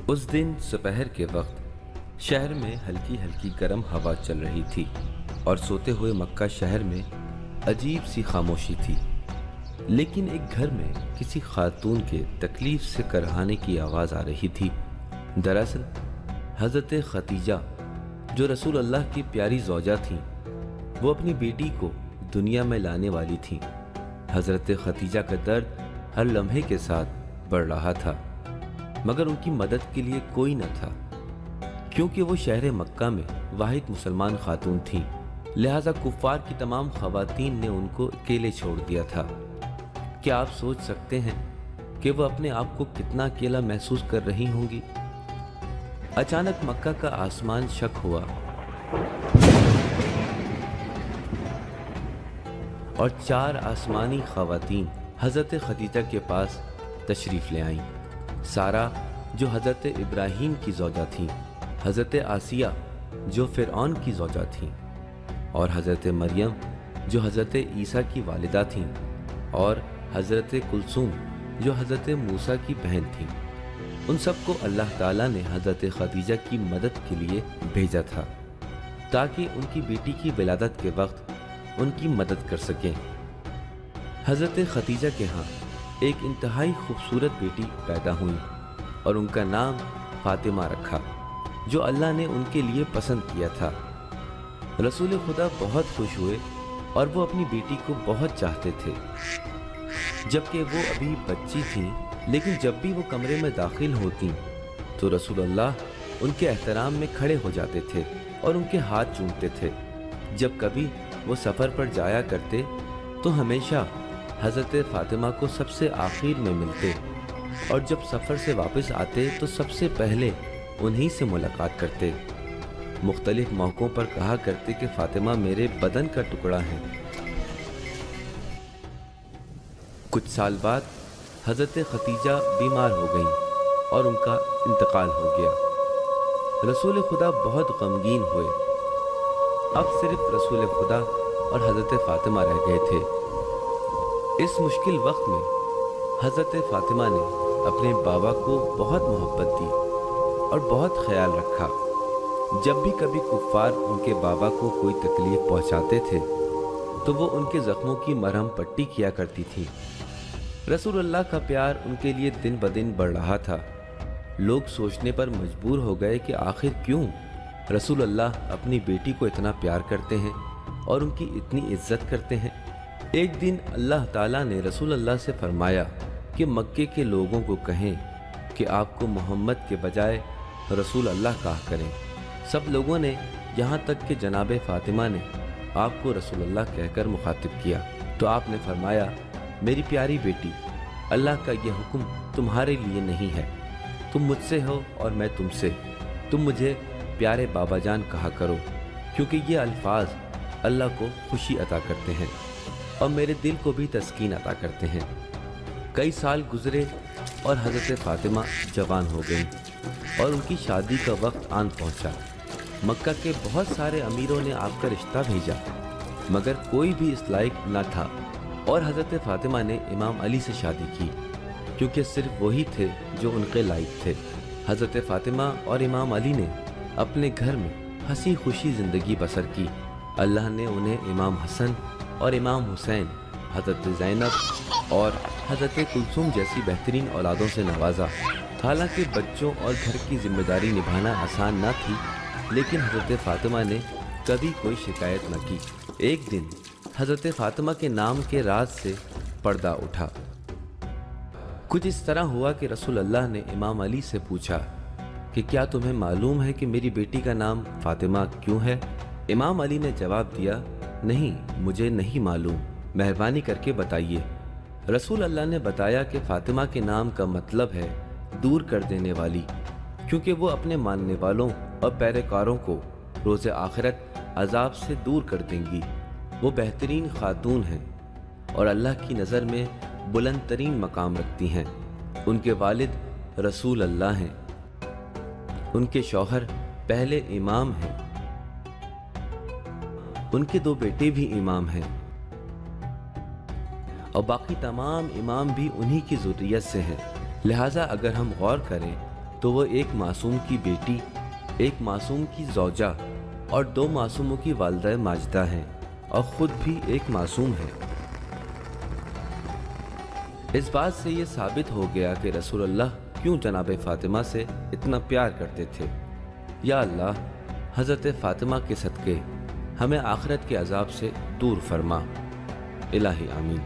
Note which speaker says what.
Speaker 1: اس دن دوپہر کے وقت شہر میں ہلکی ہلکی گرم ہوا چل رہی تھی اور سوتے ہوئے مکہ شہر میں عجیب سی خاموشی تھی، لیکن ایک گھر میں کسی خاتون کے تکلیف سے کرہانے کی آواز آ رہی تھی۔ دراصل حضرت ختیجہ جو رسول اللہ کی پیاری زوجہ تھیں، وہ اپنی بیٹی کو دنیا میں لانے والی تھیں۔ حضرت ختیجہ کا درد ہر لمحے کے ساتھ بڑھ رہا تھا، مگر ان کی مدد کے لیے کوئی نہ تھا، کیونکہ وہ شہر مکہ میں واحد مسلمان خاتون تھیں، لہٰذا کفار کی تمام خواتین نے ان کو اکیلے چھوڑ دیا تھا۔ کیا آپ سوچ سکتے ہیں کہ وہ اپنے آپ کو کتنا اکیلا محسوس کر رہی ہوں گی؟ اچانک مکہ کا آسمان شق ہوا اور 4 آسمانی خواتین حضرت ختیجہ کے پاس تشریف لے آئیں۔ سارہ جو حضرت ابراہیم کی زوجہ تھیں، حضرت آسیہ جو فرعون کی زوجہ تھیں، اور حضرت مریم جو حضرت عیسیٰ کی والدہ تھیں، اور حضرت کلثوم جو حضرت موسیٰ کی بہن تھیں۔ ان سب کو اللہ تعالیٰ نے حضرت ختیجہ کی مدد کے لیے بھیجا تھا تاکہ ان کی بیٹی کی ولادت کے وقت ان کی مدد کر سکیں۔ حضرت ختیجہ کے ہاں ایک انتہائی خوبصورت بیٹی پیدا ہوئی اور ان کا نام فاطمہ رکھا، جو اللہ نے ان کے لیے پسند کیا تھا۔ رسول خدا بہت خوش ہوئے اور وہ اپنی بیٹی کو بہت چاہتے تھے، جبکہ وہ ابھی بچی تھیں، لیکن جب بھی وہ کمرے میں داخل ہوتیں تو رسول اللہ ان کے احترام میں کھڑے ہو جاتے تھے اور ان کے ہاتھ چومتے تھے۔ جب کبھی وہ سفر پر جایا کرتے تو ہمیشہ حضرت فاطمہ کو سب سے آخر میں ملتے، اور جب سفر سے واپس آتے تو سب سے پہلے انہی سے ملاقات کرتے۔ مختلف موقعوں پر کہا کرتے کہ فاطمہ میرے بدن کا ٹکڑا ہے۔ کچھ سال بعد حضرت ختیجہ بیمار ہو گئیں اور ان کا انتقال ہو گیا۔ رسول خدا بہت غمگین ہوئے۔ اب صرف رسول خدا اور حضرت فاطمہ رہ گئے تھے۔ اس مشکل وقت میں حضرت فاطمہ نے اپنے بابا کو بہت محبت دی اور بہت خیال رکھا۔ جب بھی کبھی کفار ان کے بابا کو کوئی تکلیف پہنچاتے تھے تو وہ ان کے زخموں کی مرہم پٹی کیا کرتی تھی۔ رسول اللہ کا پیار ان کے لیے دن بدن بڑھ رہا تھا۔ لوگ سوچنے پر مجبور ہو گئے کہ آخر کیوں رسول اللہ اپنی بیٹی کو اتنا پیار کرتے ہیں اور ان کی اتنی عزت کرتے ہیں۔ ایک دن اللہ تعالیٰ نے رسول اللہ سے فرمایا کہ مکے کے لوگوں کو کہیں کہ آپ کو محمد کے بجائے رسول اللہ کہا کریں۔ سب لوگوں نے، یہاں تک کہ جناب فاطمہ نے، آپ کو رسول اللہ کہہ کر مخاطب کیا تو آپ نے فرمایا، میری پیاری بیٹی، اللہ کا یہ حکم تمہارے لیے نہیں ہے، تم مجھ سے ہو اور میں تم سے، تم مجھے پیارے بابا جان کہا کرو، کیونکہ یہ الفاظ اللہ کو خوشی عطا کرتے ہیں اور میرے دل کو بھی تسکین عطا کرتے ہیں۔ کئی سال گزرے اور حضرت فاطمہ جوان ہو گئیں اور ان کی شادی کا وقت آن پہنچا۔ مکہ کے بہت سارے امیروں نے آپ کا رشتہ بھیجا، مگر کوئی بھی اس لائق نہ تھا، اور حضرت فاطمہ نے امام علی سے شادی کی، کیونکہ صرف وہی تھے جو ان کے لائق تھے۔ حضرت فاطمہ اور امام علی نے اپنے گھر میں ہنسی خوشی زندگی بسر کی۔ اللہ نے انہیں امام حسن اور امام حسین، حضرت زینب اور حضرت کلثوم جیسی بہترین اولادوں سے نوازا۔ حالانکہ بچوں اور گھر کی ذمہ داری نبھانا آسان نہ تھی، لیکن حضرت فاطمہ نے کبھی کوئی شکایت نہ کی۔ ایک دن حضرت فاطمہ کے نام کے راز سے پردہ اٹھا۔ کچھ اس طرح ہوا کہ رسول اللہ نے امام علی سے پوچھا کہ کیا تمہیں معلوم ہے کہ میری بیٹی کا نام فاطمہ کیوں ہے؟ امام علی نے جواب دیا، نہیں، مجھے نہیں معلوم، مہربانی کر کے بتائیے۔ رسول اللہ نے بتایا کہ فاطمہ کے نام کا مطلب ہے دور کر دینے والی، کیونکہ وہ اپنے ماننے والوں اور پیروکاروں کو روز آخرت عذاب سے دور کر دیں گی۔ وہ بہترین خاتون ہیں اور اللہ کی نظر میں بلند ترین مقام رکھتی ہیں۔ ان کے والد رسول اللہ ہیں، ان کے شوہر پہلے امام ہیں، ان کے 2 بیٹے بھی امام ہیں، اور باقی تمام امام بھی انہی کی ذریت سے ہیں۔ لہٰذا اگر ہم غور کریں تو وہ ایک معصوم کی بیٹی، ایک معصوم کی زوجہ اور 2 معصوموں کی والدہ ماجدہ ہیں، اور خود بھی ایک معصوم ہے۔ اس بات سے یہ ثابت ہو گیا کہ رسول اللہ کیوں جناب فاطمہ سے اتنا پیار کرتے تھے۔ یا اللہ، حضرت فاطمہ کے صدقے ہمیں آخرت کے عذاب سے دور فرما۔ الہی آمین۔